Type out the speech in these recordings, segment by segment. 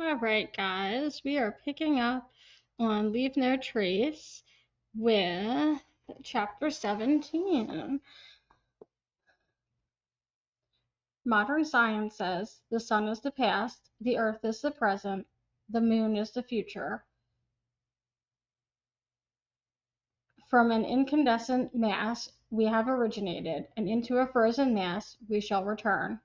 All right, guys, we are picking up on Leave No Trace with chapter 17. Modern science says the sun is the past, the earth is the present, the moon is the future. From an incandescent mass we have originated, and into a frozen mass we shall return.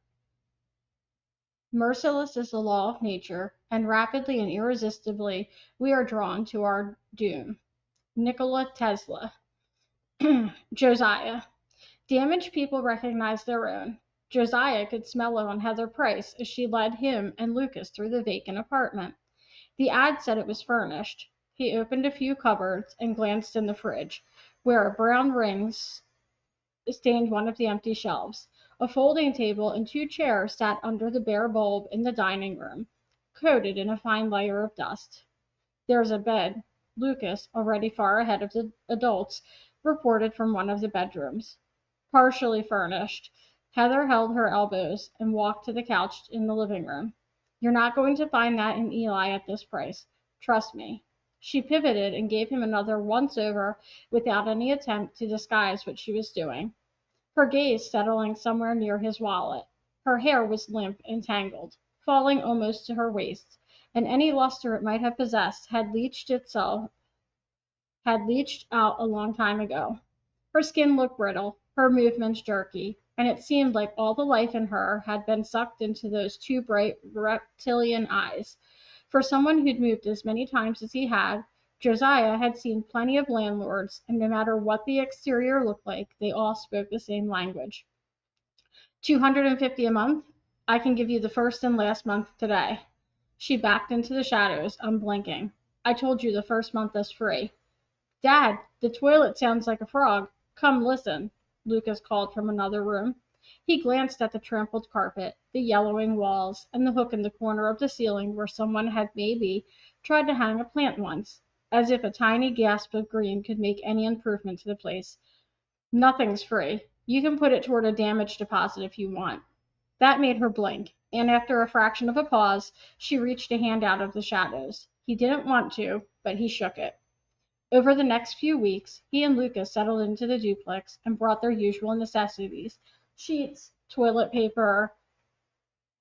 Merciless is the law of nature, and rapidly and irresistibly we are drawn to our doom. Nikola Tesla. Josiah. Damaged people recognize their own. Josiah could smell it on Heather Price as she led him and Lucas through the vacant apartment. The ad said it was furnished. He opened a few cupboards and glanced in the fridge, where a brown ring stained one of the empty shelves. A folding table and two chairs sat under the bare bulb in the dining room, coated in a fine layer of dust. There's a bed, Lucas, already far ahead of the adults, reported from one of the bedrooms. Partially furnished. Heather held her elbows and walked to the couch in the living room. You're not going to find that in Eli at this price. Trust me. She pivoted and gave him another once over without any attempt to disguise what she was doing, her gaze settling somewhere near his wallet. Her hair was limp and tangled, falling almost to her waist, and any luster it might have possessed had leached out a long time ago. Her skin looked brittle, her movements jerky, and it seemed like all the life in her had been sucked into those two bright reptilian eyes. For someone who'd moved as many times as he had, Josiah had seen plenty of landlords, and no matter what the exterior looked like, they all spoke the same language. 250 a month? I can give you the first and last month today. She backed into the shadows, unblinking. I told you the first month is free. Dad, the toilet sounds like a frog. Come listen, Lucas called from another room. He glanced at the trampled carpet, the yellowing walls, and the hook in the corner of the ceiling where someone had maybe tried to hang a plant once, as if a tiny gasp of green could make any improvement to the place. Nothing's free. You can put it toward a damage deposit if you want. That made her blink, and after a fraction of a pause, she reached a hand out of the shadows. He didn't want to, but he shook it. Over the next few weeks, he and Lucas settled into the duplex and brought their usual necessities: sheets, toilet paper,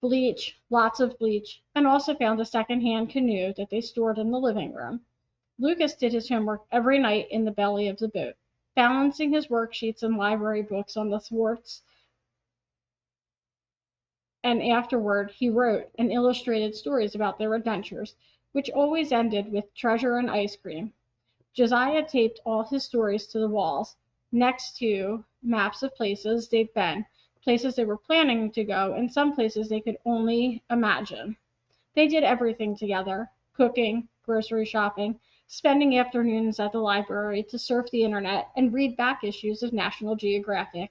bleach, lots of bleach, and also found a second-hand canoe that they stored in the living room. Lucas did his homework every night in the belly of the boat, balancing his worksheets and library books on the thwarts, and afterward he wrote and illustrated stories about their adventures, which always ended with treasure and ice cream. Josiah taped all his stories to the walls, next to maps of places they'd been, places they were planning to go, and some places they could only imagine. They did everything together: cooking, grocery shopping, spending afternoons at the library to surf the internet and read back issues of National Geographic.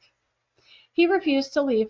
He refused to leave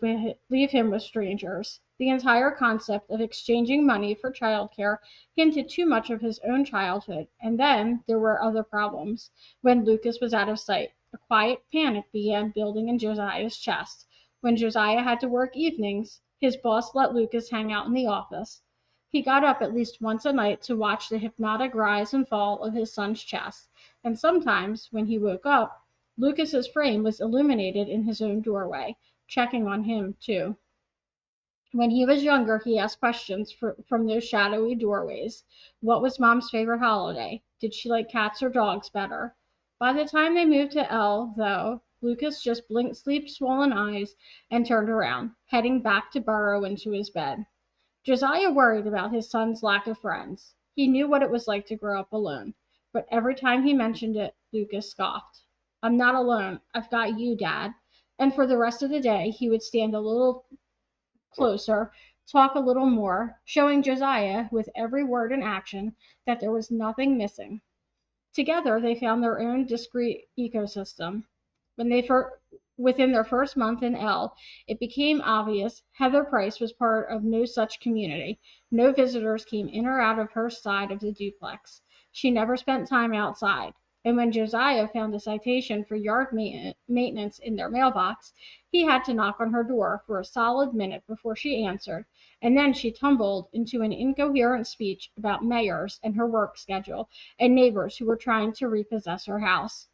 him with strangers. The entire concept of exchanging money for childcare hinted too much of his own childhood, and then there were other problems. When Lucas was out of sight, a quiet panic began building in Josiah's chest. When Josiah had to work evenings, his boss let Lucas hang out in the office. He got up at least once a night to watch the hypnotic rise and fall of his son's chest, and sometimes, when he woke up, Lucas's frame was illuminated in his own doorway, checking on him, too. When he was younger, he asked questions from those shadowy doorways. What was Mom's favorite holiday? Did she like cats or dogs better? By the time they moved to L, though, Lucas just blinked sleep-swollen eyes and turned around, heading back to burrow into his bed. Josiah worried about his son's lack of friends. He knew what it was like to grow up alone, but every time he mentioned it, Lucas scoffed. I'm not alone. I've got you, Dad. And for the rest of the day, he would stand a little closer, talk a little more, showing Josiah, with every word and action, that there was nothing missing. Together, they found their own discrete ecosystem. When they Within their first month in L, it became obvious Heather Price was part of no such community. No visitors came in or out of her side of the duplex. She never spent time outside. and when Josiah found a citation for yard maintenance in their mailbox, he had to knock on her door for a solid minute before she answered, and then she tumbled into an incoherent speech about mayors and her work schedule and neighbors who were trying to repossess her house.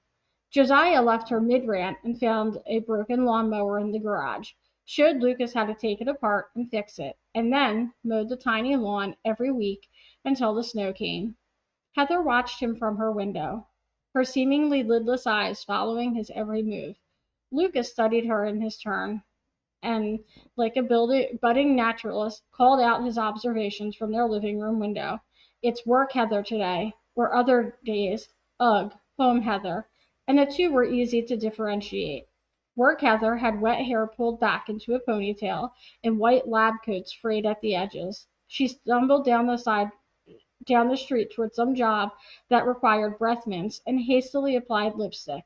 Josiah left her mid-rant and found a broken lawnmower in the garage, showed Lucas how to take it apart and fix it, and then mowed the tiny lawn every week until the snow came. Heather watched him from her window, her seemingly lidless eyes following his every move. Lucas studied her in his turn, and, like a budding naturalist, called out his observations from their living room window. It's work Heather today, or other days, ugh, home Heather, and the two were easy to differentiate. Work Heather had wet hair pulled back into a ponytail and white lab coats frayed at the edges. She stumbled down the street toward some job that required breath mints and hastily applied lipstick.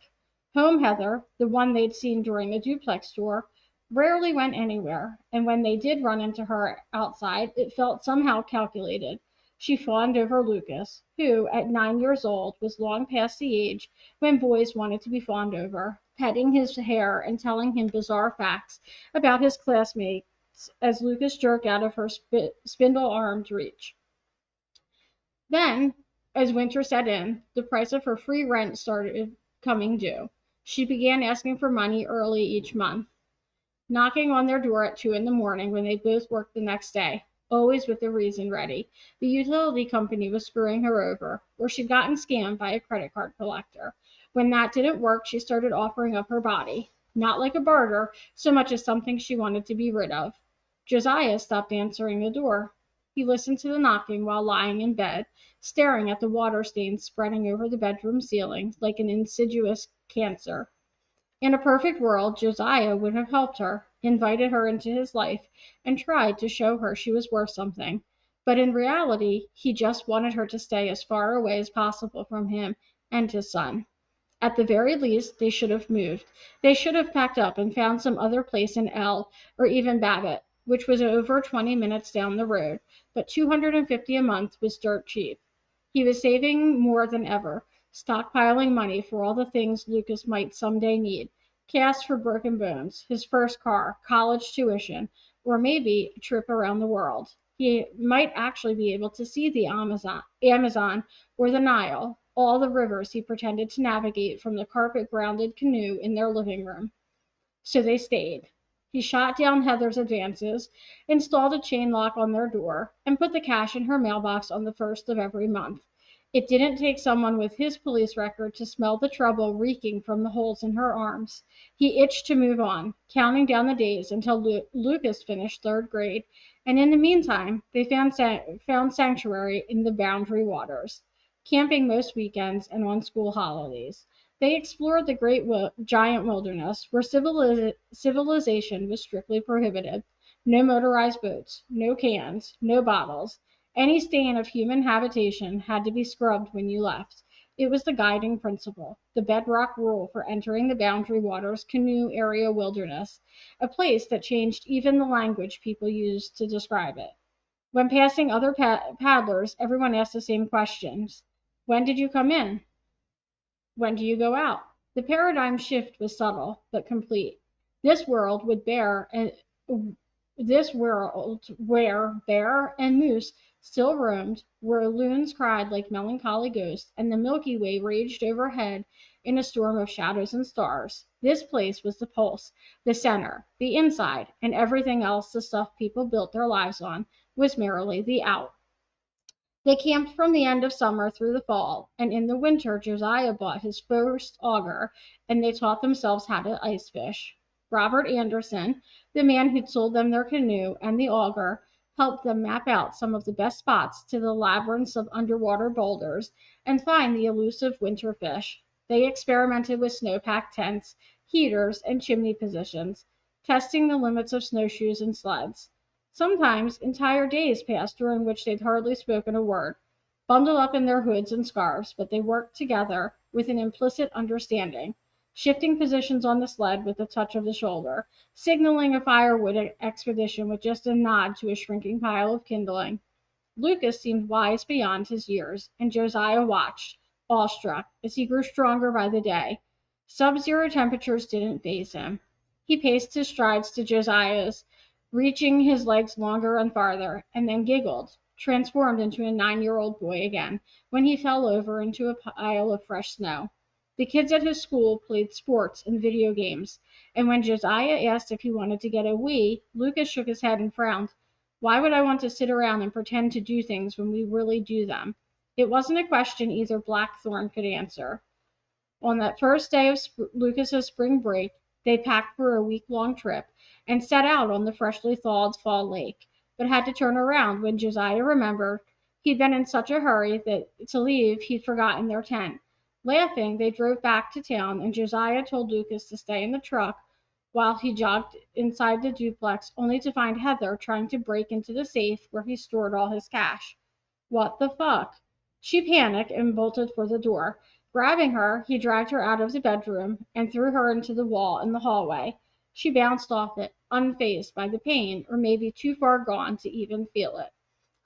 Home Heather, the one they'd seen during the duplex tour, rarely went anywhere, and when they did run into her outside, it felt somehow calculated. She fawned over Lucas, who, at 9 years old, was long past the age when boys wanted to be fawned over, petting his hair and telling him bizarre facts about his classmates as Lucas jerked out of her spindle-armed reach. Then, as winter set in, the price of her free rent started coming due. She began asking for money early each month, knocking on their door at 2 in the morning when they both worked the next day, always with a reason ready. The utility company was screwing her over, or she'd gotten scammed by a credit card collector. When that didn't work, she started offering up her body, not like a barter, so much as something she wanted to be rid of. Josiah stopped answering the door. He listened to the knocking while lying in bed, staring at the water stains spreading over the bedroom ceiling like an insidious cancer. In a perfect world, Josiah would have helped her, invited her into his life, and tried to show her she was worth something. But in reality, he just wanted her to stay as far away as possible from him and his son. At the very least, they should have moved. They should have packed up and found some other place in L, or even Babbitt, which was over 20 minutes down the road, but $250 a month was dirt cheap. He was saving more than ever, stockpiling money for all the things Lucas might someday need: cast for broken bones, his first car, college tuition, or maybe a trip around the world. He might actually be able to see the Amazon or the Nile, all the rivers he pretended to navigate from the carpet-grounded canoe in their living room. So they stayed. He shot down Heather's advances, installed a chain lock on their door, and put the cash in her mailbox on the first of every month. It didn't take someone with his police record to smell the trouble reeking from the holes in her arms. He itched to move on, counting down the days until Lucas finished third grade, and in the meantime, they found sanctuary in the Boundary Waters, camping most weekends and on school holidays. They explored the great giant wilderness where civilization was strictly prohibited. No motorized boats, no cans, no bottles. Any stain of human habitation had to be scrubbed when you left. It was the guiding principle, the bedrock rule for entering the Boundary Waters Canoe Area Wilderness, a place that changed even the language people used to describe it. When passing other paddlers, everyone asked the same questions. When did you come in? When do you go out? The paradigm shift was subtle, but complete. This world would bear this world where bear and moose still roamed, where loons cried like melancholy ghosts, and the Milky Way raged overhead in a storm of shadows and stars. This place was the pulse, the center, the inside, and everything else, the stuff people built their lives on, was merely the out. They camped from the end of summer through the fall, and in the winter Josiah bought his first auger, and they taught themselves how to ice fish. Robert Anderson, the man who'd sold them their canoe and the auger, helped them map out some of the best spots to the labyrinths of underwater boulders and find the elusive winter fish. They experimented with snowpack tents, heaters, and chimney positions, testing the limits of snowshoes and sleds. Sometimes entire days passed during which they'd hardly spoken a word, bundled up in their hoods and scarves, but they worked together with an implicit understanding, shifting positions on the sled with a touch of the shoulder, signaling a firewood expedition with just a nod to a shrinking pile of kindling. Lucas seemed wise beyond his years, and Josiah watched, awestruck, as he grew stronger by the day. Sub-zero temperatures didn't faze him. He paced his strides to Josiah's, reaching his legs longer and farther, and then giggled, transformed into a 9-year-old boy again, when he fell over into a pile of fresh snow. The kids at his school played sports and video games, and when Josiah asked if he wanted to get a Wii, Lucas shook his head and frowned. Why would I want to sit around and pretend to do things when we really do them? It wasn't a question either Blackthorn could answer. On that first day of Lucas's spring break, they packed for a week-long trip and set out on the freshly thawed fall lake, but had to turn around when Josiah remembered he'd been in such a hurry that to leave he'd forgotten their tent. Laughing, they drove back to town, and Josiah told Lucas to stay in the truck while he jogged inside the duplex, only to find Heather trying to break into the safe where he stored all his cash. What the fuck? She panicked and bolted for the door. Grabbing her, he dragged her out of the bedroom and threw her into the wall in the hallway. She bounced off it, unfazed by the pain, or maybe too far gone to even feel it.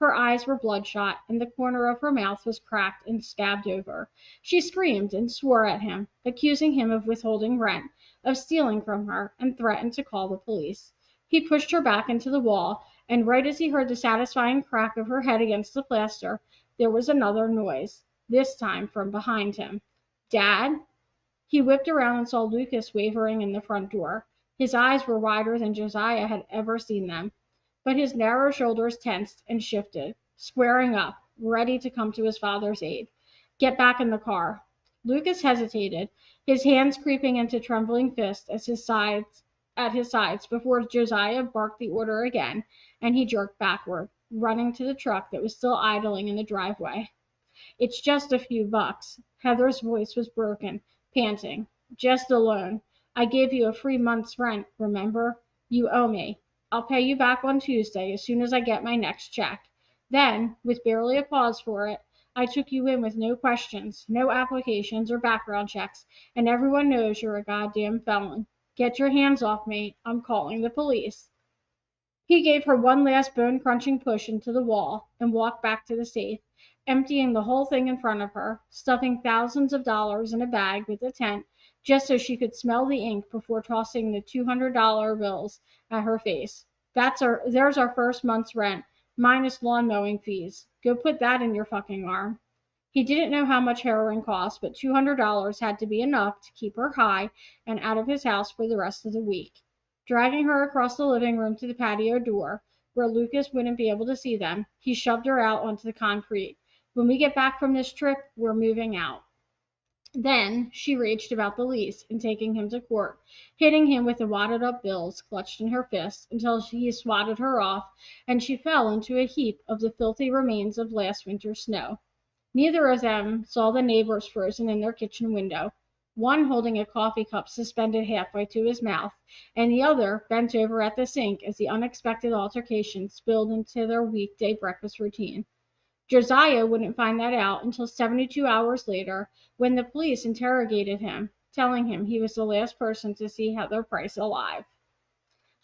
Her eyes were bloodshot, and the corner of her mouth was cracked and scabbed over. She screamed and swore at him, accusing him of withholding rent, of stealing from her, and threatened to call the police. He pushed her back into the wall, and right as he heard the satisfying crack of her head against the plaster, there was another noise, this time from behind him. Dad? He whipped around and saw Lucas wavering in the front door. His eyes were wider than Josiah had ever seen them, but his narrow shoulders tensed and shifted, squaring up, ready to come to his father's aid. Get back in the car. Lucas hesitated, his hands creeping into trembling fists at his sides before Josiah barked the order again, and he jerked backward, running to the truck that was still idling in the driveway. It's just a few bucks. Heather's voice was broken, panting. Just a loan. I gave you a free month's rent, remember? You owe me. I'll pay you back on Tuesday as soon as I get my next check. Then, with barely a pause for it, I took you in with no questions, no applications or background checks, and everyone knows you're a goddamn felon. Get your hands off me. I'm calling the police. He gave her one last bone-crunching push into the wall and walked back to the safe, emptying the whole thing in front of her, stuffing thousands of dollars in a bag with the tent just so she could smell the ink before tossing the $200 bills at her face. There's our first month's rent, minus lawn mowing fees. Go put that in your fucking arm. He didn't know how much heroin cost, but $200 had to be enough to keep her high and out of his house for the rest of the week. Dragging her across the living room to the patio door, where Lucas wouldn't be able to see them, he shoved her out onto the concrete. When we get back from this trip, we're moving out. Then she raged about the lease and taking him to court, hitting him with the wadded up bills clutched in her fists until he swatted her off and she fell into a heap of the filthy remains of last winter's snow. Neither of them saw the neighbors frozen in their kitchen window, one holding a coffee cup suspended halfway to his mouth, and the other bent over at the sink as the unexpected altercation spilled into their weekday breakfast routine. Josiah wouldn't find that out until 72 hours later when the police interrogated him, telling him he was the last person to see Heather Price alive.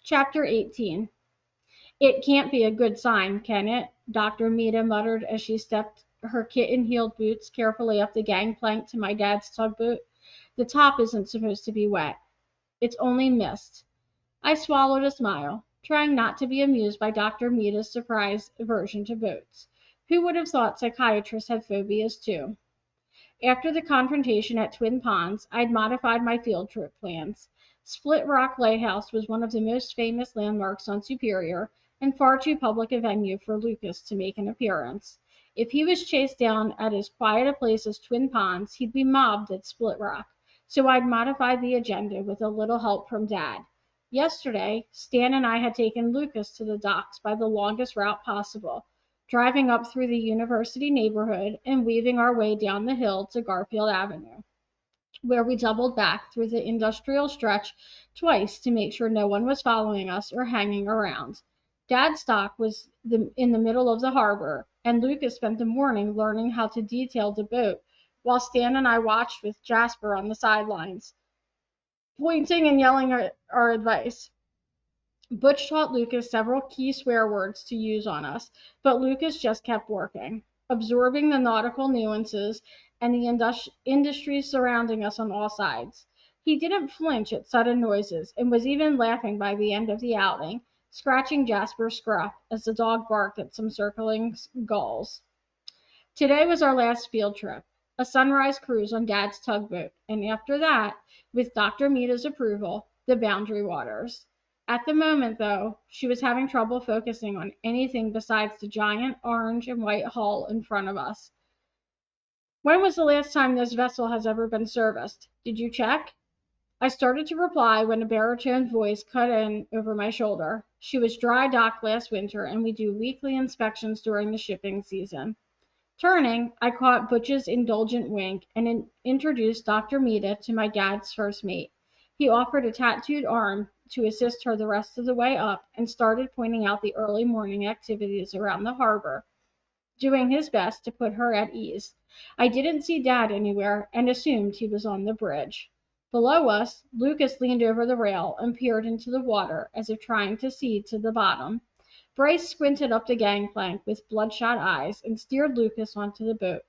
Chapter 18. It can't be a good sign, can it? Dr. Mita muttered as she stepped her kitten-heeled boots carefully up the gangplank to my dad's tugboat. The top isn't supposed to be wet. It's only mist. I swallowed a smile, trying not to be amused by Dr. Mita's surprised aversion to boats. Who would have thought psychiatrists had phobias too? After the confrontation at Twin Ponds, I'd modified my field trip plans. Split Rock Lighthouse was one of the most famous landmarks on Superior, and far too public a venue for Lucas to make an appearance. If he was chased down at as quiet a place as Twin Ponds, he'd be mobbed at Split Rock. So I'd modified the agenda with a little help from Dad. Yesterday, Stan and I had taken Lucas to the docks by the longest route possible, driving up through the university neighborhood and weaving our way down the hill to Garfield Avenue, where we doubled back through the industrial stretch twice to make sure no one was following us or hanging around. Dad's dock was in the middle of the harbor, and Lucas spent the morning learning how to detail the boat, while Stan and I watched with Jasper on the sidelines, pointing and yelling our advice. Butch taught Lucas several key swear words to use on us, but Lucas just kept working, absorbing the nautical nuances and the industries surrounding us on all sides. He didn't flinch at sudden noises, and was even laughing by the end of the outing, scratching Jasper's scruff as the dog barked at some circling gulls. Today was our last field trip, a sunrise cruise on Dad's tugboat, and after that, with Dr. Mita's approval, the Boundary Waters. At the moment, though, she was having trouble focusing on anything besides the giant orange and white hull in front of us. When was the last time this vessel has ever been serviced? Did you check? I started to reply when a baritone voice cut in over my shoulder. She was dry docked last winter, and we do weekly inspections during the shipping season. Turning, I caught Butch's indulgent wink and introduced Dr. Mita to my dad's first mate. He offered a tattooed arm to assist her the rest of the way up and started pointing out the early morning activities around the harbor, doing his best to put her at ease. I didn't see Dad anywhere and assumed he was on the bridge. Below us, Lucas leaned over the rail and peered into the water as if trying to see to the bottom. Bryce squinted up the gangplank with bloodshot eyes and steered Lucas onto the boat,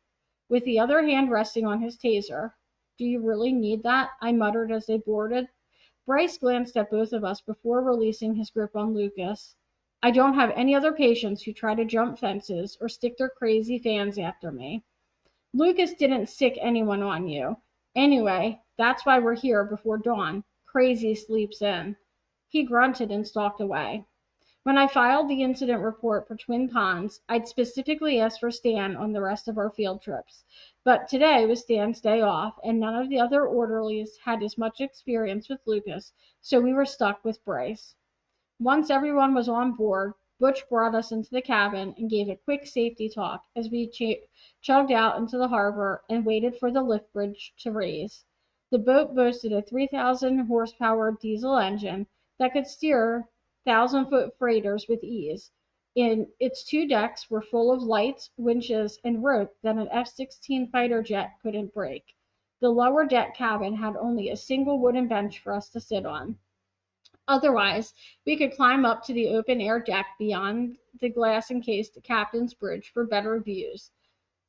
with the other hand resting on his taser. "Do you really need that?" I muttered as they boarded. Bryce glanced at both of us before releasing his grip on Lucas. "I don't have any other patients who try to jump fences or stick their crazy fans after me." "Lucas didn't sick anyone on you. Anyway, that's why we're here before dawn. Crazy sleeps in." He grunted and stalked away. When I filed the incident report for Twin Ponds, I'd specifically asked for Stan on the rest of our field trips. But today was Stan's day off, and none of the other orderlies had as much experience with Lucas, so we were stuck with Bryce. Once everyone was on board, Butch brought us into the cabin and gave a quick safety talk as we chugged out into the harbor and waited for the lift bridge to raise. The boat boasted a 3,000 horsepower diesel engine that could steer 1,000-foot freighters with ease. Its two decks were full of lights, winches, and rope that an F-16 fighter jet couldn't break. The lower deck cabin had only a single wooden bench for us to sit on. Otherwise, we could climb up to the open-air deck beyond the glass-encased captain's bridge for better views.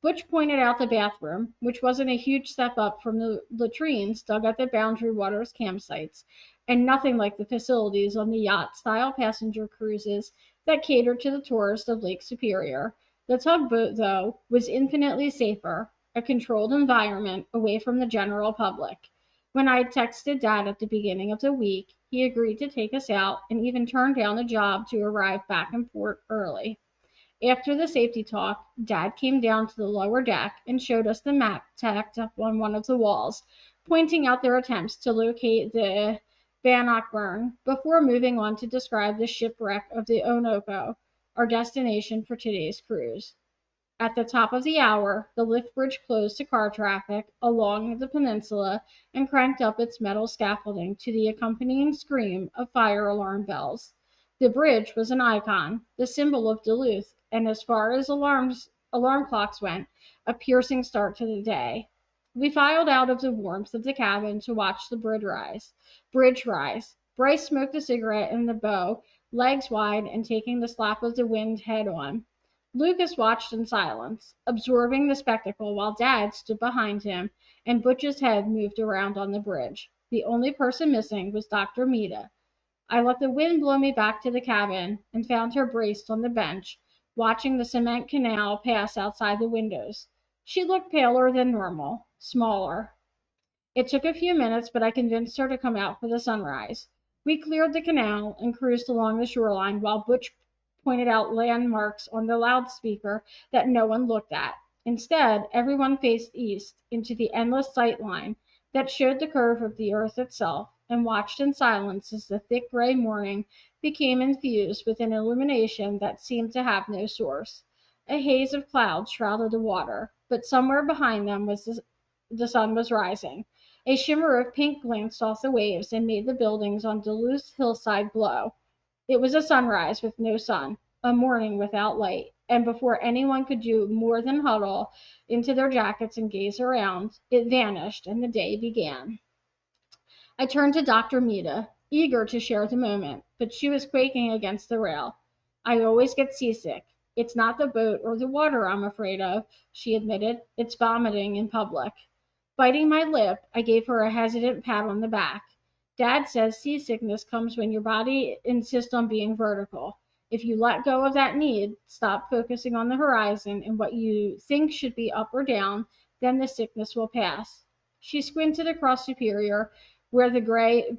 Butch pointed out the bathroom, which wasn't a huge step up from the latrines dug at the Boundary Waters campsites, and nothing like the facilities on the yacht-style passenger cruises that cater to the tourists of Lake Superior. The tugboat, though, was infinitely safer, a controlled environment away from the general public. When I had texted Dad at the beginning of the week, he agreed to take us out and even turned down the job to arrive back in port early. After the safety talk, Dad came down to the lower deck and showed us the map tacked up on one of the walls, pointing out their attempts to locate the Bannockburn before moving on to describe the shipwreck of the Onoko, our destination for today's cruise. At the top of the hour, the lift bridge closed to car traffic along the peninsula and cranked up its metal scaffolding to the accompanying scream of fire alarm bells. The bridge was an icon, the symbol of Duluth, and as far as alarm clocks went, a piercing start to the day. We filed out of the warmth of the cabin to watch the bridge rise. Bryce smoked a cigarette in the bow, legs wide and taking the slap of the wind head on. Lucas watched in silence, absorbing the spectacle while Dad stood behind him and Butch's head moved around on the bridge. The only person missing was Dr. Mita. I let the wind blow me back to the cabin and found her braced on the bench, watching the cement canal pass outside the windows. She looked paler than normal, smaller. It took a few minutes, but I convinced her to come out for the sunrise. We cleared the canal and cruised along the shoreline while Butch pointed out landmarks on the loudspeaker that no one looked at. Instead, everyone faced east into the endless sight line that showed the curve of the earth itself, and watched in silence as the thick gray morning became infused with an illumination that seemed to have no source. A haze of clouds shrouded the water, but somewhere behind them the sun was rising. A shimmer of pink glanced off the waves and made the buildings on Duluth's hillside glow. It was a sunrise with no sun, a morning without light, and before anyone could do more than huddle into their jackets and gaze around, it vanished and the day began. I turned to Dr. Mita, eager to share the moment, but she was quaking against the rail. "I always get seasick. It's not the boat or the water I'm afraid of, she admitted. It's vomiting in public. Biting my lip, I gave her a hesitant pat on the back. Dad says seasickness comes when your body insists on being vertical. If you let go of that need, stop focusing on the horizon and what you think should be up or down, then the sickness will pass. She squinted across Superior, where the gray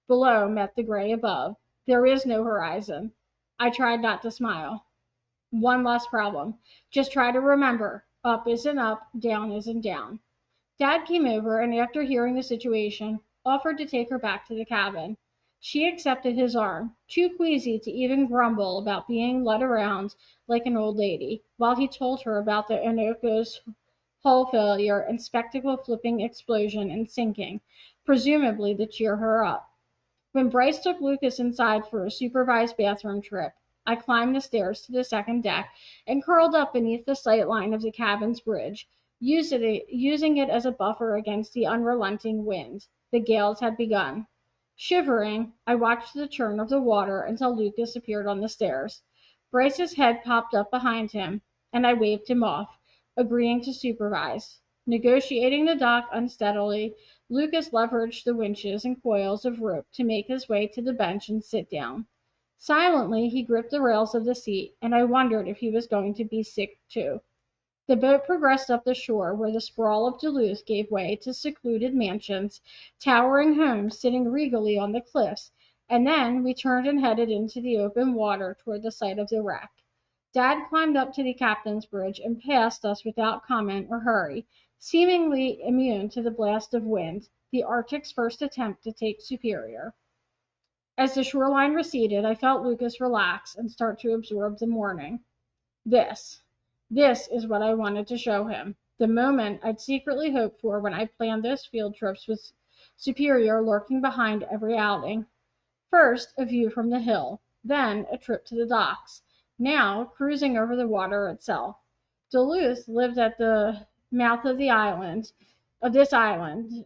below met the gray above. There is no horizon. I tried not to smile. One less problem. Just try to remember, up isn't up, down isn't down. Dad came over and after hearing the situation, offered to take her back to the cabin. She accepted his arm, too queasy to even grumble about being led around like an old lady, while he told her about the Onoko's hull failure and spectacle flipping explosion and sinking, presumably to cheer her up. When Bryce took Lucas inside for a supervised bathroom trip, I climbed the stairs to the second deck and curled up beneath the sight line of the cabin's bridge, using it as a buffer against the unrelenting wind. The gales had begun. Shivering, I watched the churn of the water until Lucas appeared on the stairs. Bryce's head popped up behind him, and I waved him off, agreeing to supervise. Negotiating the dock unsteadily, Lucas leveraged the winches and coils of rope to make his way to the bench and sit down. Silently, he gripped the rails of the seat, and I wondered if he was going to be sick too. The boat progressed up the shore where the sprawl of Duluth gave way to secluded mansions, towering homes sitting regally on the cliffs, and then we turned and headed into the open water toward the site of the wreck. Dad climbed up to the captain's bridge and passed us without comment or hurry, seemingly immune to the blast of wind, the Arctic's first attempt to take Superior. As the shoreline receded, I felt Lucas relax and start to absorb the morning. This is what I wanted to show him. The moment I'd secretly hoped for when I planned those field trips with Superior lurking behind every outing. First, a view from the hill, then a trip to the docks, now cruising over the water itself. Duluth lived at the mouth of this island,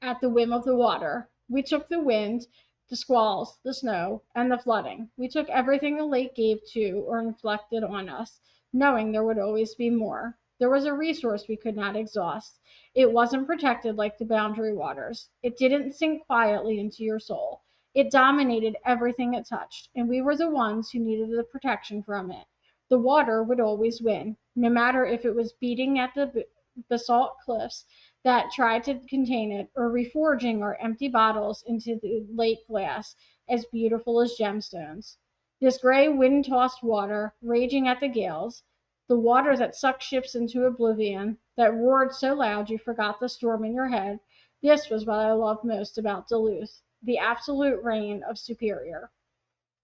at the whim of the water. We took the wind, the squalls, the snow, and the flooding. We took everything the lake gave to or inflicted on us, knowing there would always be more. There was a resource we could not exhaust. It wasn't protected like the boundary waters. It didn't sink quietly into your soul. It dominated everything it touched, and we were the ones who needed the protection from it. The water would always win, no matter if it was beating at the basalt cliffs that tried to contain it, or reforging our empty bottles into the lake glass, as beautiful as gemstones. This gray, wind-tossed water, raging at the gales, the water that sucked ships into oblivion, that roared so loud you forgot the storm in your head, this was what I loved most about Duluth, the absolute reign of Superior.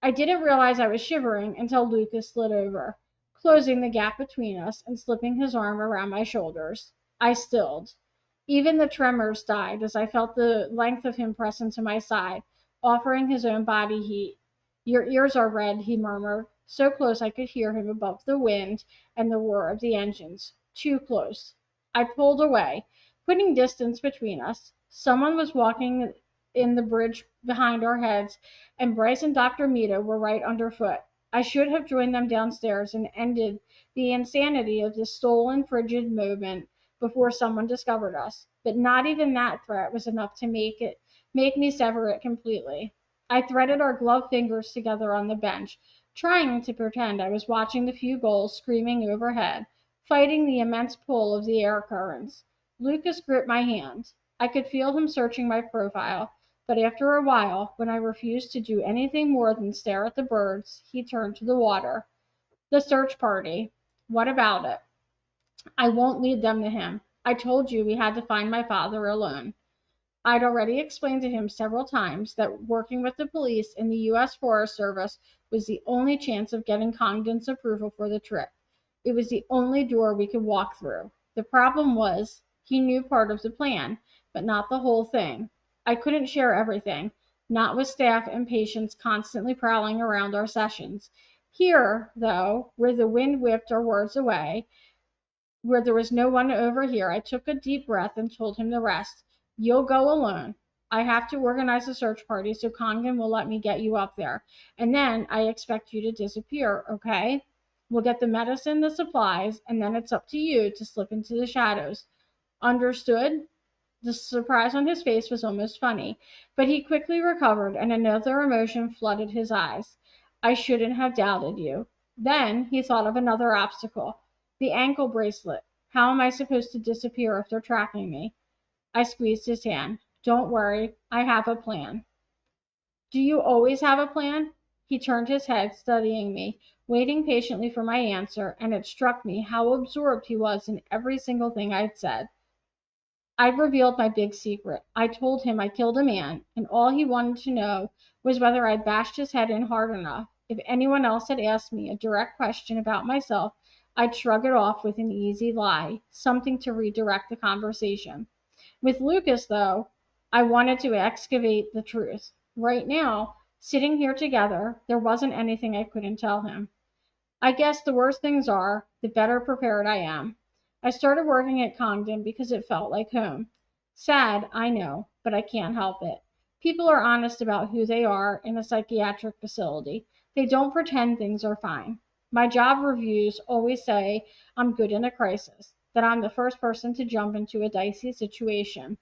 I didn't realize I was shivering until Lucas slid over, closing the gap between us and slipping his arm around my shoulders. I stilled. Even the tremors died as I felt the length of him press into my side, offering his own body heat. Your ears are red, he murmured, so close I could hear him above the wind and the roar of the engines. Too close. I pulled away, putting distance between us. Someone was walking in the bridge behind our heads, and Bryce and Dr. Mita were right underfoot. I should have joined them downstairs and ended the insanity of this stolen, frigid moment before someone discovered us, but not even that threat was enough to make me sever it completely. I threaded our gloved fingers together on the bench, trying to pretend I was watching the few gulls screaming overhead, fighting the immense pull of the air currents. Lucas gripped my hand. I could feel him searching my profile, but after a while, when I refused to do anything more than stare at the birds, he turned to the water. The search party. What about it? I won't lead them to him. I told you we had to find my father alone. I'd already explained to him several times that working with the police and the U.S. Forest Service was the only chance of getting Congdon's approval for the trip. It was the only door we could walk through. The problem was, he knew part of the plan, but not the whole thing. I couldn't share everything, not with staff and patients constantly prowling around our sessions. Here, though, where the wind whipped our words away, where there was no one to overhear, I took a deep breath and told him the rest. You'll go alone. I have to organize a search party so Congdon will let me get you up there. And then I expect you to disappear, okay? We'll get the medicine, the supplies, and then it's up to you to slip into the shadows. Understood? The surprise on his face was almost funny, but he quickly recovered and another emotion flooded his eyes. I shouldn't have doubted you. Then he thought of another obstacle. The ankle bracelet. How am I supposed to disappear if they're tracking me? I squeezed his hand. Don't worry, I have a plan. Do you always have a plan? He turned his head, studying me, waiting patiently for my answer, and it struck me how absorbed he was in every single thing I'd said. I'd revealed my big secret. I told him I killed a man, and all he wanted to know was whether I'd bashed his head in hard enough. If anyone else had asked me a direct question about myself, I'd shrug it off with an easy lie, something to redirect the conversation. With Lucas, though, I wanted to excavate the truth. Right now, sitting here together, there wasn't anything I couldn't tell him. I guess the worse things are, the better prepared I am. I started working at Congdon because it felt like home. Sad, I know, but I can't help it. People are honest about who they are in a psychiatric facility. They don't pretend things are fine. My job reviews always say I'm good in a crisis, that I'm the first person to jump into a dicey situation.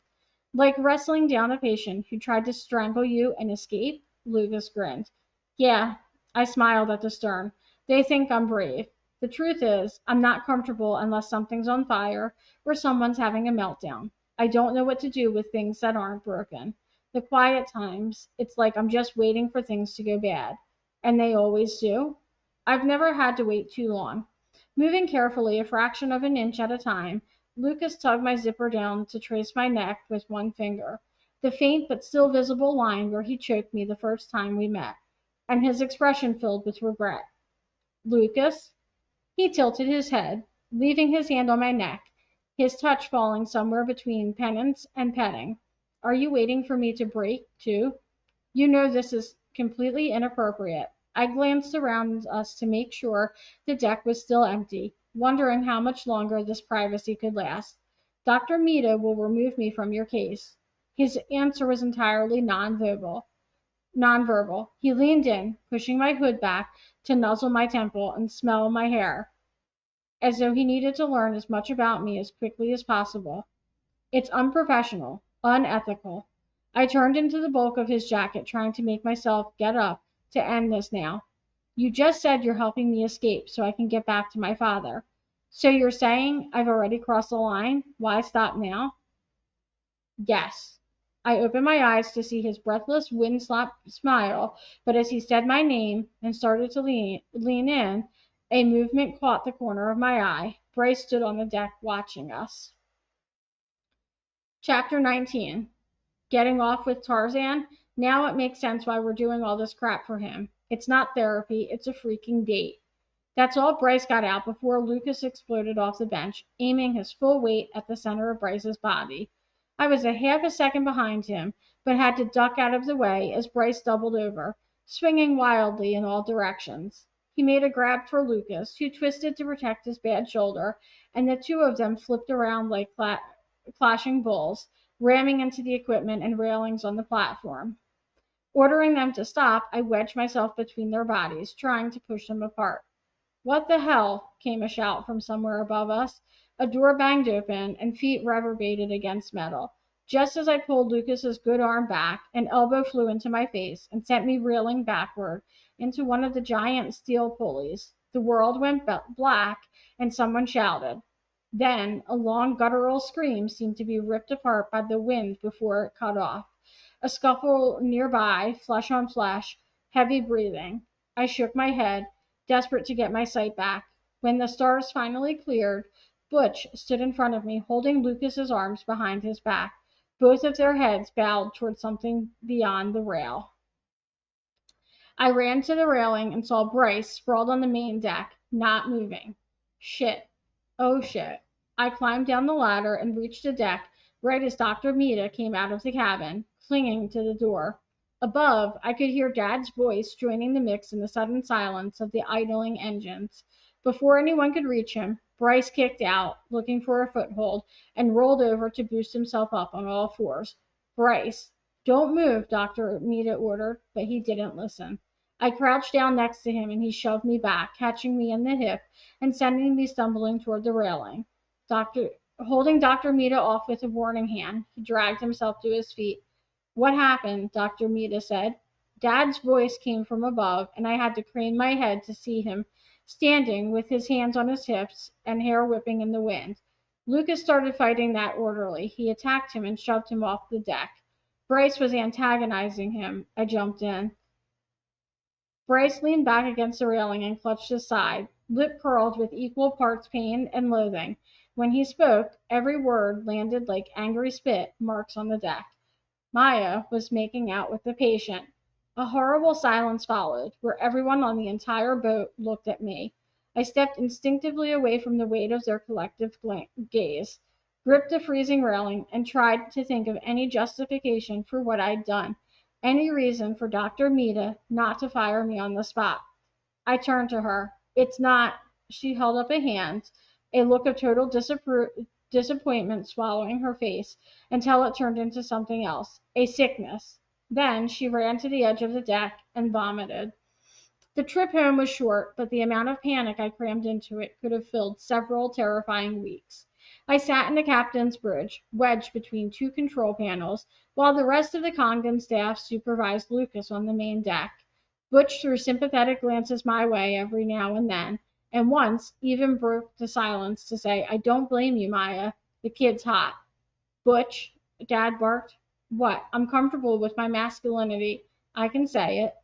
Like wrestling down a patient who tried to strangle you and escape? Lucas grinned. Yeah, I smiled at the stern. They think I'm brave. The truth is, I'm not comfortable unless something's on fire or someone's having a meltdown. I don't know what to do with things that aren't broken. The quiet times, it's like I'm just waiting for things to go bad. And they always do. I've never had to wait too long. Moving carefully, a fraction of an inch at a time, Lucas tugged my zipper down to trace my neck with one finger, the faint but still visible line where he choked me the first time we met, and his expression filled with regret. Lucas? He tilted his head, leaving his hand on my neck, his touch falling somewhere between penance and petting. Are you waiting for me to break, too? You know this is completely inappropriate. I glanced around us to make sure the deck was still empty, wondering how much longer this privacy could last. Dr. Mita will remove me from your case. His answer was entirely nonverbal. He leaned in, pushing my hood back to nuzzle my temple and smell my hair, as though he needed to learn as much about me as quickly as possible. It's unprofessional, unethical. I turned into the bulk of his jacket, trying to make myself get up to end this now. You just said you're helping me escape so I can get back to my father. So you're saying I've already crossed the line? Why stop now? Yes. I opened my eyes to see his breathless, wind-slapped smile, but as he said my name and started to lean in, a movement caught the corner of my eye. Bryce stood on the deck watching us. Chapter 19. Getting off with Tarzan? Now it makes sense why we're doing all this crap for him. It's not therapy, it's a freaking date. That's all Bryce got out before Lucas exploded off the bench, aiming his full weight at the center of Bryce's body. I was a half a second behind him, but had to duck out of the way as Bryce doubled over, swinging wildly in all directions. He made a grab for Lucas, who twisted to protect his bad shoulder, and the two of them flipped around like clashing bulls, ramming into the equipment and railings on the platform. Ordering them to stop, I wedged myself between their bodies, trying to push them apart. What the hell? Came a shout from somewhere above us. A door banged open, and feet reverberated against metal. Just as I pulled Lucas's good arm back, an elbow flew into my face and sent me reeling backward into one of the giant steel pulleys. The world went black, and someone shouted. Then a long guttural scream seemed to be ripped apart by the wind before it cut off. A scuffle nearby, flesh on flesh, heavy breathing. I shook my head, desperate to get my sight back. When the stars finally cleared, Butch stood in front of me, holding Lucas's arms behind his back, both of their heads bowed toward something beyond the rail. I ran to the railing and saw Bryce sprawled on the main deck, not moving. Shit. Oh shit. I climbed down the ladder and reached the deck right as Dr. Mita came out of the cabin, clinging to the door. Above, I could hear Dad's voice joining the mix in the sudden silence of the idling engines. Before anyone could reach him, Bryce kicked out, looking for a foothold, and rolled over to boost himself up on all fours. Bryce. "Don't move," Dr. Mita ordered, but he didn't listen. I crouched down next to him and he shoved me back, catching me in the hip and sending me stumbling toward the railing. Doctor Holding Dr. Mita off with a warning hand, he dragged himself to his feet. "What happened?" Dr. Mita said. Dad's voice came from above, and I had to crane my head to see him standing with his hands on his hips and hair whipping in the wind. Lucas started fighting that orderly. He attacked him and shoved him off the deck. Bryce was antagonizing him. I jumped in. Bryce leaned back against the railing and clutched his side, lip curled with equal parts pain and loathing. When he spoke, every word landed like angry spit marks on the deck. Maya was making out with the patient. A horrible silence followed, where everyone on the entire boat looked at me. I stepped instinctively away from the weight of their collective gaze, gripped the freezing railing, and tried to think of any justification for what I'd done, any reason for Dr. Mita not to fire me on the spot. I turned to her. "It's not—" She held up a hand, a look of total disappointment swallowing her face until it turned into something else, a sickness. Then she ran to the edge of the deck and vomited. The trip home was short, but the amount of panic I crammed into it could have filled several terrifying weeks. I sat in the captain's bridge, wedged between two control panels, while the rest of the Congdon staff supervised Lucas on the main deck. Butch threw sympathetic glances my way every now and once even broke the silence to say, "I don't blame you, Maya. The kid's hot." "Butch," Dad barked. "What?" "I'm comfortable with my masculinity. I can say it."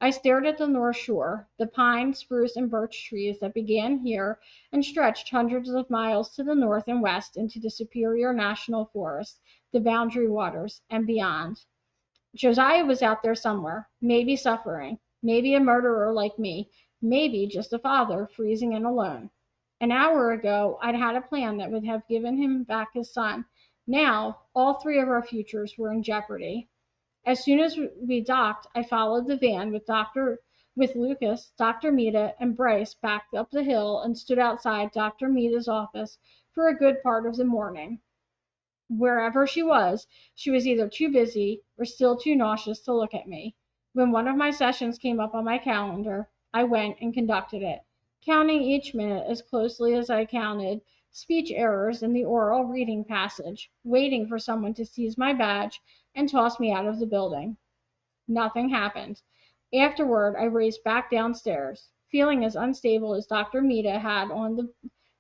I stared at the North Shore, the pine, spruce, and birch trees that began here and stretched hundreds of miles to the north and west into the Superior National Forest, the Boundary Waters, and beyond. Josiah was out there somewhere, maybe suffering, maybe a murderer like me, maybe just a father freezing in alone. An hour ago, I'd had a plan that would have given him back his son. Now, all three of our futures were in jeopardy. As soon as we docked, I followed the van with Lucas, Dr. Mita, and Bryce back up the hill and stood outside Dr. Mita's office for a good part of the morning. Wherever she was either too busy or still too nauseous to look at me. When one of my sessions came up on my calendar, I went and conducted it, counting each minute as closely as I counted speech errors in the oral reading passage, waiting for someone to seize my badge and toss me out of the building. Nothing happened. Afterward, I raced back downstairs, feeling as unstable as Dr. Mita had on the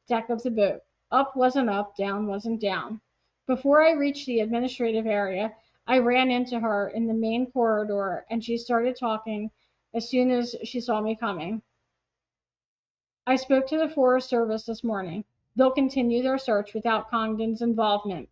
deck of the boat. Up wasn't up, down wasn't down. Before I reached the administrative area, I ran into her in the main corridor, and she started talking as soon as she saw me coming. "I spoke to the Forest Service this morning. They'll continue their search without Congdon's involvement."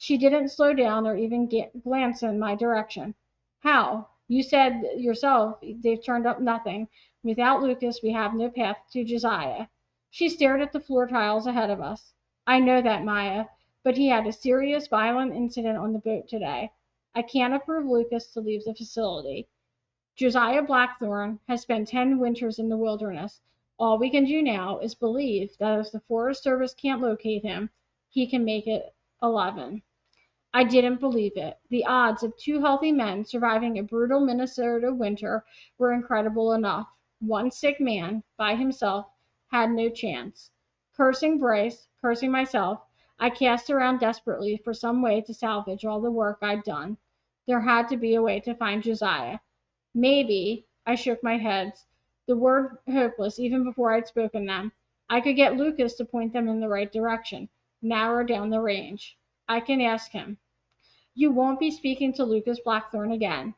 She didn't slow down or even glance in my direction. "How? You said yourself they've turned up nothing. Without Lucas, we have no path to Josiah." She stared at the floor tiles ahead of us. "I know that, Maya, but he had a serious, violent incident on the boat today. I can't approve Lucas to leave the facility. Josiah Blackthorne has spent 10 winters in the wilderness. All we can do now is believe that if the Forest Service can't locate him, he can make it 11. I didn't believe it. The odds of two healthy men surviving a brutal Minnesota winter were incredible enough. One sick man, by himself, had no chance. Cursing Bryce, cursing myself, I cast around desperately for some way to salvage all the work I'd done. There had to be a way to find Josiah. Maybe, I shook my head, the word hopeless even before I'd spoken them. I could get Lucas to point them in the right direction, narrow down the range. I can ask him. "You won't be speaking to Lucas Blackthorne again."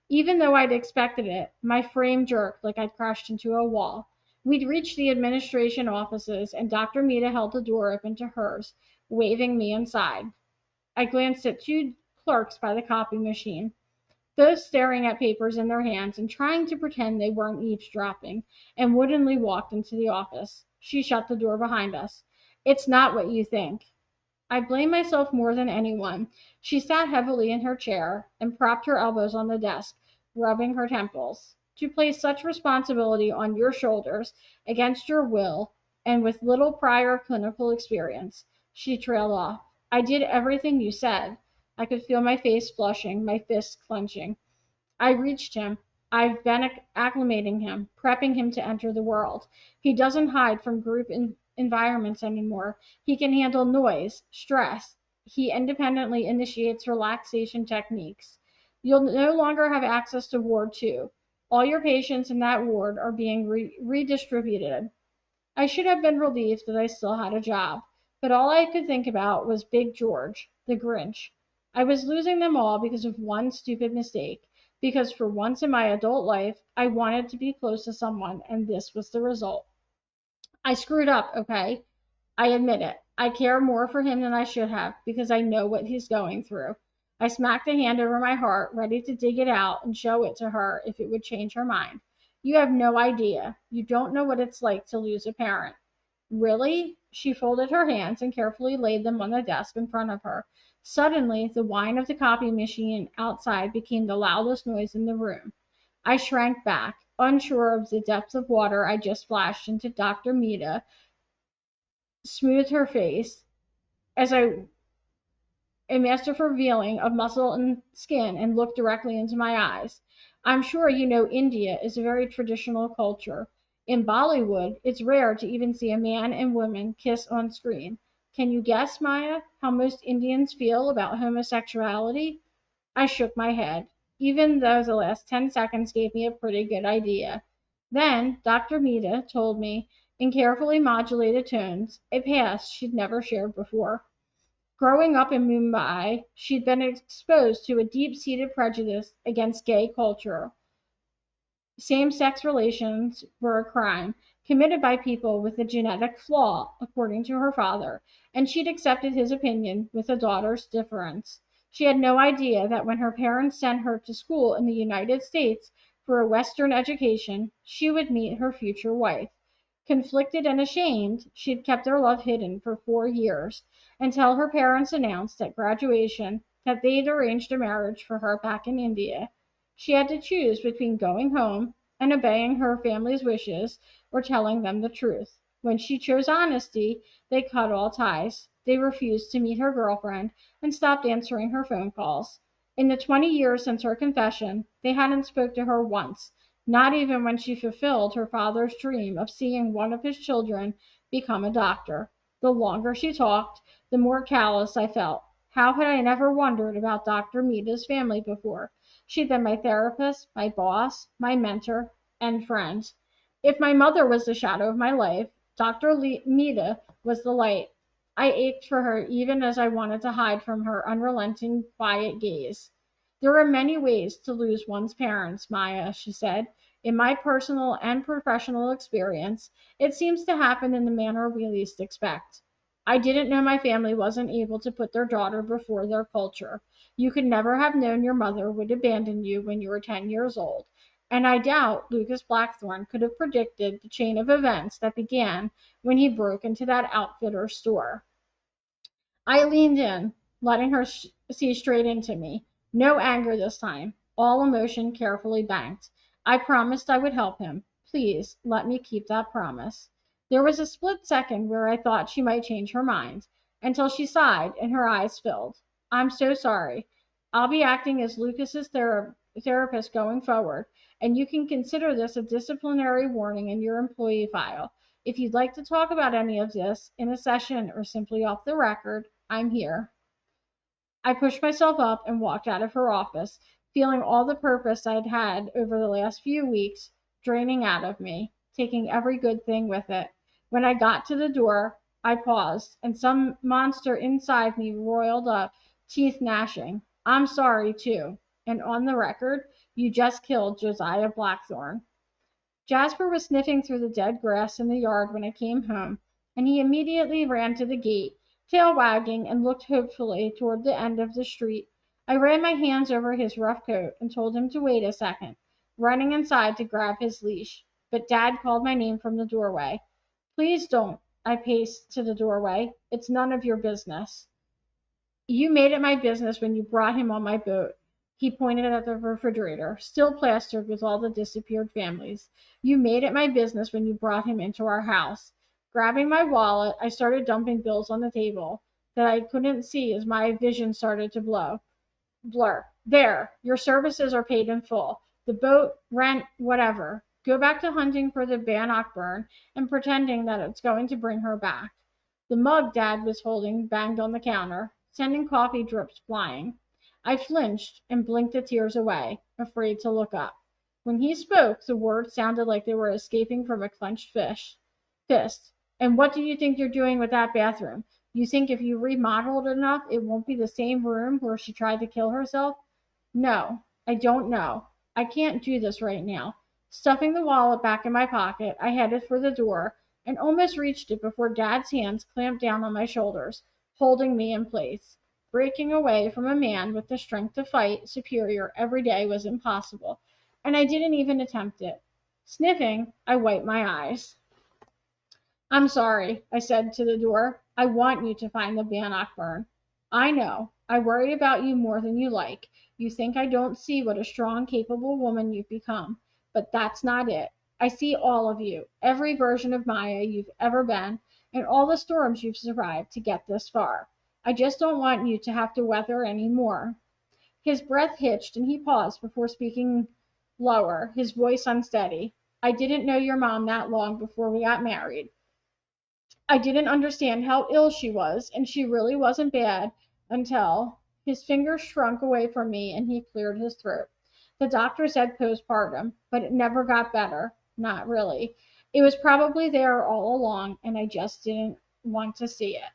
Even though I'd expected it, my frame jerked like I'd crashed into a wall. We'd reached the administration offices, and Dr. Mita held the door open to hers, waving me inside. I glanced at two clerks by the copy machine, those staring at papers in their hands and trying to pretend they weren't eavesdropping, and woodenly walked into the office. She shut the door behind us. "It's not what you think." I blame myself more than anyone. She sat heavily in her chair and propped her elbows on the desk, rubbing her temples. "To place such responsibility on your shoulders, against your will, and with little prior clinical experience," she trailed off. "I did everything you said. I could feel my face flushing, my fists clenching. I reached him. I've been acclimating him, prepping him to enter the world. He doesn't hide from group environments anymore. He can handle noise, stress. He independently initiates relaxation techniques. You'll no longer have access to Ward 2. All your patients in that ward are being redistributed. I should have been relieved that I still had a job, but all I could think about was Big George, the Grinch. I was losing them all because of one stupid mistake, because for once in my adult life I wanted to be close to someone, and this was the result. I screwed up, okay? I admit it. I care more for him than I should have because I know what he's going through. I smacked a hand over my heart, ready to dig it out and show it to her if it would change her mind. You have no idea. You don't know what it's like to lose a parent. Really? She folded her hands and carefully laid them on the desk in front of her. Suddenly, the whine of the copy machine outside became the loudest noise in the room. I shrank back, unsure of the depth of water I just splashed into Dr. Mita, smoothed her face as a masterful revealing of muscle and skin and looked directly into my eyes. I'm sure you know India is a very traditional culture. In Bollywood, it's rare to even see a man and woman kiss on screen. Can you guess, Maya, how most Indians feel about homosexuality? I shook my head, even though the last 10 seconds gave me a pretty good idea. Then Dr. Mita told me, in carefully modulated tones, a past she'd never shared before. Growing up in Mumbai, she'd been exposed to a deep-seated prejudice against gay culture. Same-sex relations were a crime, committed by people with a genetic flaw, according to her father, and she'd accepted his opinion with a daughter's difference. She had no idea that when her parents sent her to school in the United States for a Western education, she would meet her future wife. Conflicted and ashamed, she'd kept their love hidden for 4 years, until her parents announced at graduation that they'd arranged a marriage for her back in India. She had to choose between going home and obeying her family's wishes or telling them the truth. When she chose honesty, they cut all ties. They refused to meet her girlfriend and stopped answering her phone calls. In the 20 years since her confession, they hadn't spoke to her once, not even when she fulfilled her father's dream of seeing one of his children become a doctor. The longer she talked, the more callous I felt. How had I never wondered about Dr. Mita's family before? She'd been my therapist, my boss, my mentor, and friend. If my mother was the shadow of my life, Dr. Mita was the light. I ached for her even as I wanted to hide from her unrelenting, quiet gaze. There are many ways to lose one's parents, Maya, she said. In my personal and professional experience, it seems to happen in the manner we least expect. I didn't know my family wasn't able to put their daughter before their culture. You could never have known your mother would abandon you when you were 10 years old. And I doubt Lucas Blackthorne could have predicted the chain of events that began when he broke into that outfitter's store. I leaned in, letting her see straight into me. No anger this time, all emotion carefully banked. I promised I would help him. Please let me keep that promise. There was a split second where I thought she might change her mind, until she sighed and her eyes filled. I'm so sorry. I'll be acting as Lucas's therapist going forward, and you can consider this a disciplinary warning in your employee file. If you'd like to talk about any of this in a session or simply off the record, I'm here. I pushed myself up and walked out of her office, feeling all the purpose I'd had over the last few weeks draining out of me, taking every good thing with it. When I got to the door, I paused, and some monster inside me roiled up, teeth gnashing. I'm sorry, too. And on the record, you just killed Josiah Blackthorne. Jasper was sniffing through the dead grass in the yard when I came home, and he immediately ran to the gate, tail wagging, and looked hopefully toward the end of the street. I ran my hands over his rough coat and told him to wait a second, running inside to grab his leash. But Dad called my name from the doorway. Please don't. I paced to the doorway. It's none of your business. You made it my business when you brought him on my boat. He pointed at the refrigerator, still plastered with all the disappeared families. You made it my business when you brought him into our house. Grabbing my wallet, I started dumping bills on the table. that I couldn't see as my vision started to blur. There, your services are paid in full. The boat, rent, whatever. Go back to hunting for the Bannock burn and pretending that it's going to bring her back. The mug Dad was holding banged on the counter, sending coffee drips flying. I flinched and blinked the tears away, afraid to look up. When he spoke, the words sounded like they were escaping from a clenched fist. And what do you think you're doing with that bathroom? You think if you remodel it enough, it won't be the same room where she tried to kill herself? No, I don't know. I can't do this right now. Stuffing the wallet back in my pocket, I headed for the door and almost reached it before Dad's hands clamped down on my shoulders, holding me in place. Breaking away from a man with the strength to fight superior every day was impossible, and I didn't even attempt it. Sniffing, I wiped my eyes. I'm sorry, I said to the door. I want you to find the Bannock burn. I know. I worry about you more than you like. You think I don't see what a strong, capable woman you've become. But that's not it. I see all of you, every version of Maya you've ever been, and all the storms you've survived to get this far. I just don't want you to have to weather any more. His breath hitched and he paused before speaking lower, his voice unsteady. I didn't know your mom that long before we got married. I didn't understand how ill she was, and she really wasn't bad until his fingers shrunk away from me and he cleared his throat. The doctor said postpartum, but it never got better. Not really. It was probably there all along, and I just didn't want to see it.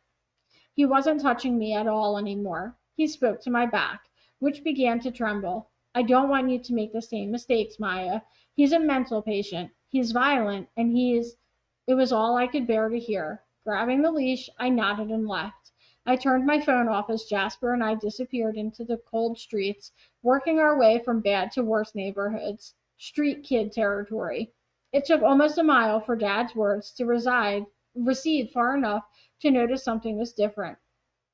He wasn't touching me at all anymore. He spoke to my back, which began to tremble. I don't want you to make the same mistakes, Maya. He's a mental patient. He's violent, and It was all I could bear to hear. Grabbing the leash, I nodded and left. I turned my phone off as Jasper and I disappeared into the cold streets, working our way from bad to worse neighborhoods. Street kid territory. It took almost a mile for Dad's words to recede far enough to notice something was different.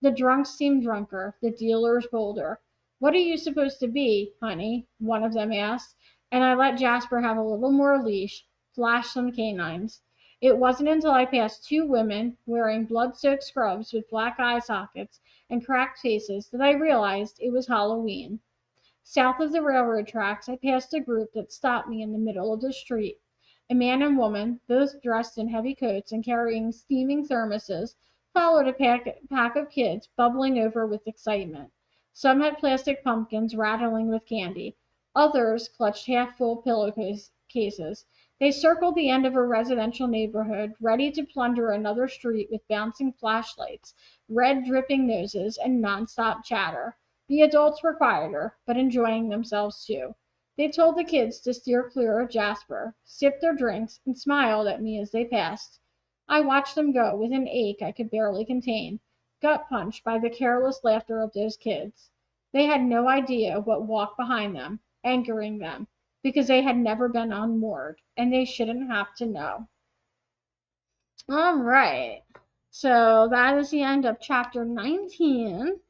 The drunks seemed drunker, the dealers bolder. What are you supposed to be, honey? One of them asked, and I let Jasper have a little more leash, flash some canines. It wasn't until I passed two women wearing blood-soaked scrubs with black eye sockets and cracked faces that I realized it was Halloween. South of the railroad tracks, I passed a group that stopped me in the middle of the street. A man and woman, both dressed in heavy coats and carrying steaming thermoses, followed a pack of kids bubbling over with excitement. Some had plastic pumpkins rattling with candy. Others clutched half-full pillowcases. They circled the end of a residential neighborhood, ready to plunder another street with bouncing flashlights, red dripping noses, and nonstop chatter. The adults were quieter, but enjoying themselves too. They told the kids to steer clear of Jasper, sipped their drinks, and smiled at me as they passed. I watched them go with an ache I could barely contain, gut-punched by the careless laughter of those kids. They had no idea what walked behind them, anchoring them, because they had never been unmoored, and they shouldn't have to know. All right. So that is the end of chapter 19.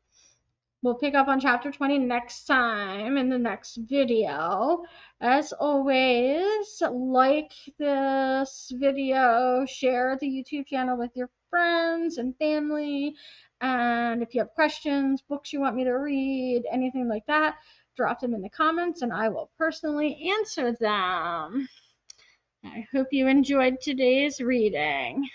We'll pick up on chapter 20 next time in the next video. As always, like this video, share the YouTube channel with your friends and family. And if you have questions, books you want me to read, anything like that, drop them in the comments and I will personally answer them. I hope you enjoyed today's reading.